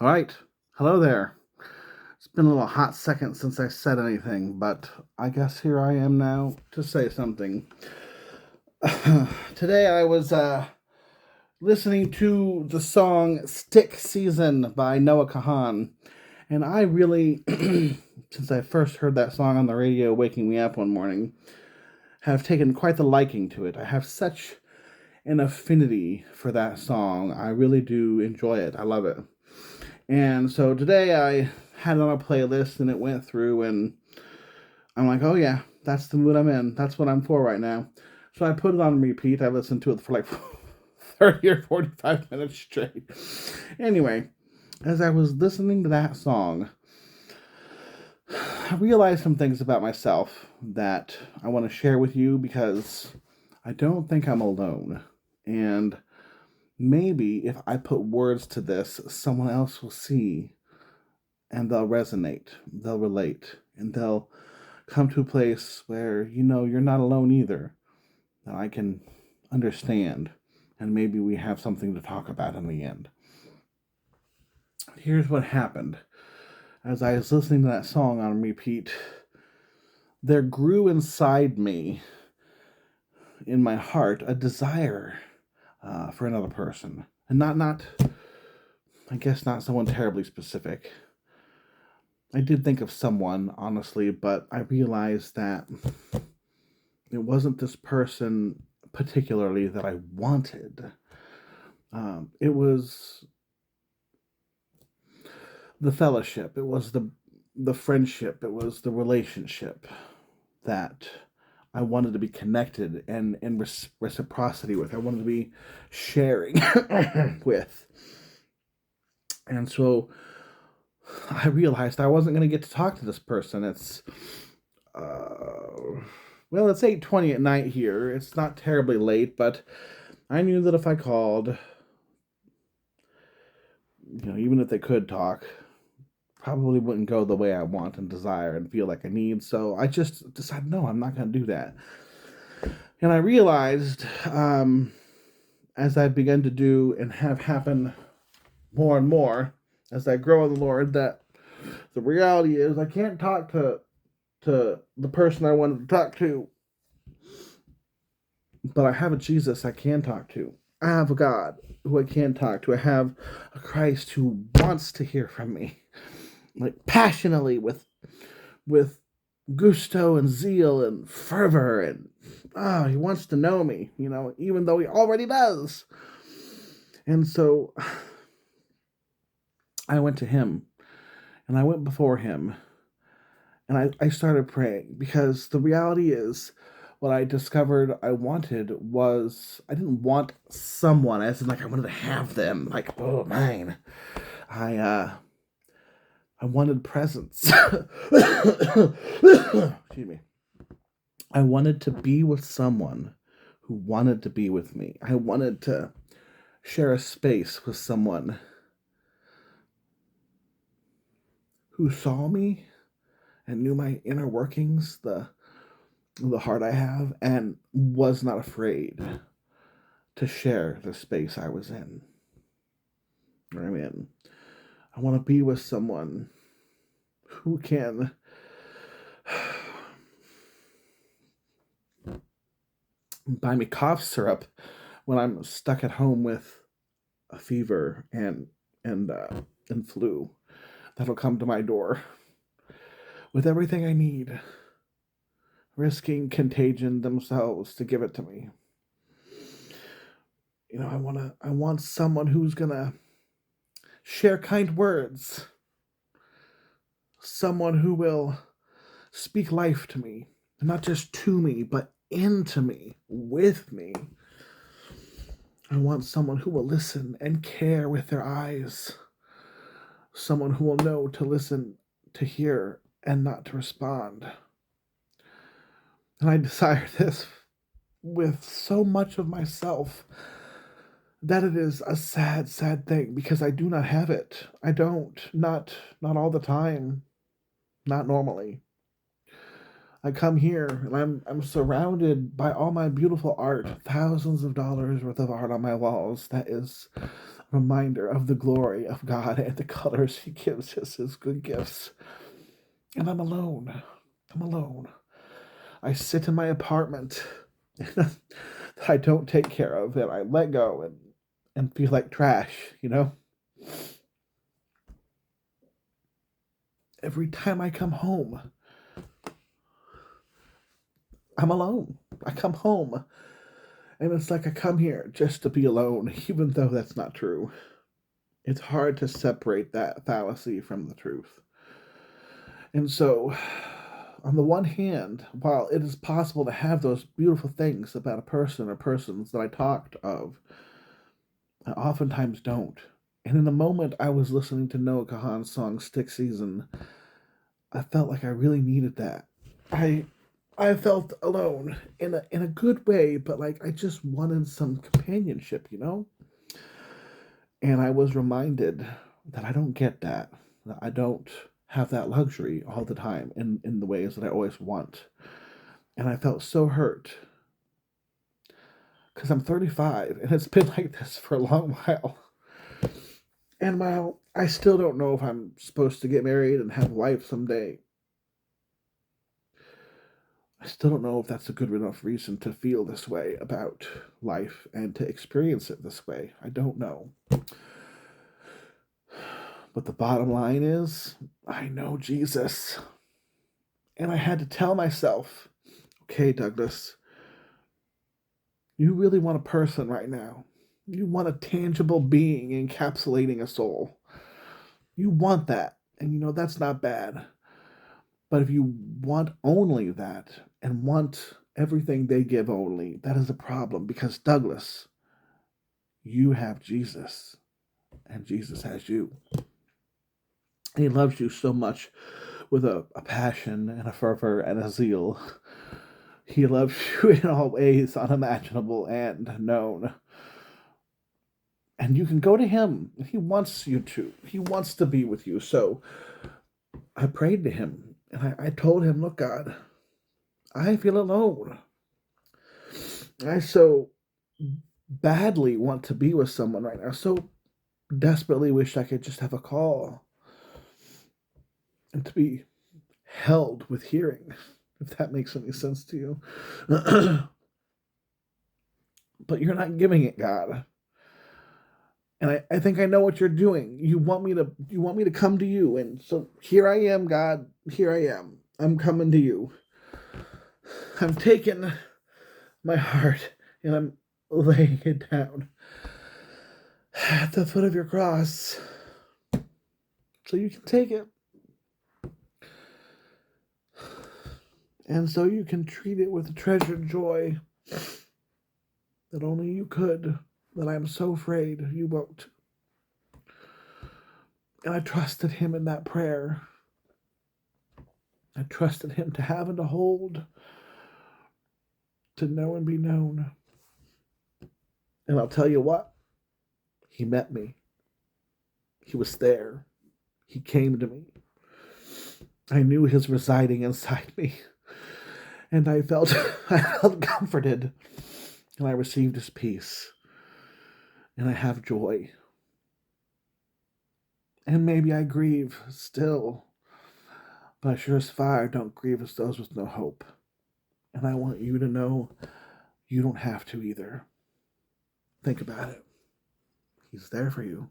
All right. Hello there. It's been a little hot second since I said anything, but I guess here I am now to say something. Today I was listening to the song Stick Season by Noah Kahan, and I really, since I first heard that song on the radio waking me up one morning, have taken quite the liking to it. I have such an affinity for that song. I really do enjoy it. I love it. And so today I had it on a playlist and it went through and I'm like, oh yeah, that's the mood I'm in. That's what I'm for right now. So I put it on repeat. I listened to it for like 30 or 45 minutes straight. Anyway, as I was listening to that song, I realized some things about myself that I want to share with you because I don't think I'm alone. And maybe if I put words to this, someone else will see and they'll resonate, they'll relate, and they'll come to a place where you're not alone either. That I can understand, and maybe we have something to talk about in the end. Here's what happened. As I was listening to that song on repeat, there grew inside me, in my heart, a desire for another person. And not, I guess not someone terribly specific. I did think of someone, honestly, but I realized that it wasn't this person particularly that I wanted. It was the fellowship. It was the friendship. It was the relationship that I wanted to be connected and in reciprocity with. I wanted to be sharing with. And so I realized I wasn't going to get to talk to this person. It's it's 8:20 at night here. It's not terribly late, but I knew that if I called, even if they could talk, probably wouldn't go the way I want and desire and feel like I need. So I just decided, no, I'm not going to do that. And I realized, as I've begun to do and have happen more and more as I grow in the Lord, that the reality is I can't talk to the person I wanted to talk to, but I have a Jesus I can talk to. I have a God who I can talk to. I have a Christ who wants to hear from me, like passionately, with gusto and zeal and fervor, and he wants to know me, even though he already does. And so I went to him, and I went before him, and I started praying, because the reality is, what I discovered I wanted was, I didn't want someone as in like I wanted to have them, like, oh, mine. I wanted presence. Excuse me. I wanted to be with someone who wanted to be with me. I wanted to share a space with someone who saw me and knew my inner workings, the heart I have, and was not afraid to share the space I was in. I want to be with someone who can buy me cough syrup when I'm stuck at home with a fever and flu. That'll come to my door with everything I need, risking contagion themselves to give it to me. I want someone who's gonna share kind words, someone who will speak life to me, and not just to me, but into me, with me. I want someone who will listen and care with their eyes, someone who will know to listen, to hear, and not to respond. And I desire this with so much of myself that it is a sad, sad thing, because I do not have it. I don't. Not all the time. Not normally. I come here and I'm surrounded by all my beautiful art, thousands of dollars worth of art on my walls. That is reminder of the glory of God and the colors He gives us, His good gifts. And I'm alone. I'm alone. I sit in my apartment that I don't take care of, and I let go and feel like trash, you know? Every time I come home, I'm alone. I come home, and it's like I come here just to be alone, even though that's not true. It's hard to separate that fallacy from the truth. And so, on the one hand, while it is possible to have those beautiful things about a person or persons that I talked of, I oftentimes don't. And in the moment I was listening to Noah Kahan's song Stick Season, I felt like I really needed that. I I felt alone in a good way, but like I just wanted some companionship, you know? And I was reminded that I don't get that. That I don't have that luxury all the time in the ways that I always want. And I felt so hurt because I'm 35 and it's been like this for a long while. And while I still don't know if I'm supposed to get married and have a wife someday, I still don't know if that's a good enough reason to feel this way about life and to experience it this way. I don't know. But the bottom line is, I know Jesus. And I had to tell myself, okay, Douglas, you really want a person right now. You want a tangible being encapsulating a soul. You want that. And you know, that's not bad. But if you want only that and want everything they give only, that is a problem because, Douglas, you have Jesus and Jesus has you. And He loves you so much with a passion and a fervor and a zeal. He loves you in all ways unimaginable and known. And you can go to Him. He wants you to. He wants to be with you. So I prayed to Him and I told Him, look, God, I feel alone. I so badly want to be with someone right now. So desperately wish I could just have a call and to be held with hearing, if that makes any sense to you. But you're not giving it, God. And I think I know what you're doing. You want me to come to you. And so here I am, God. Here I am. I'm coming to you. I'm taking my heart and I'm laying it down at the foot of your cross so you can take it. And so you can treat it with a treasured joy that only you could, that I'm so afraid you won't. And I trusted Him in that prayer. I trusted Him to have and to hold, to know and be known. And I'll tell you what, He met me. He was there. He came to me. I knew His residing inside me. And I felt comforted. And I received His peace. And I have joy. And maybe I grieve still. But I sure as fire don't grieve as those with no hope. And I want you to know you don't have to either. Think about it. He's there for you.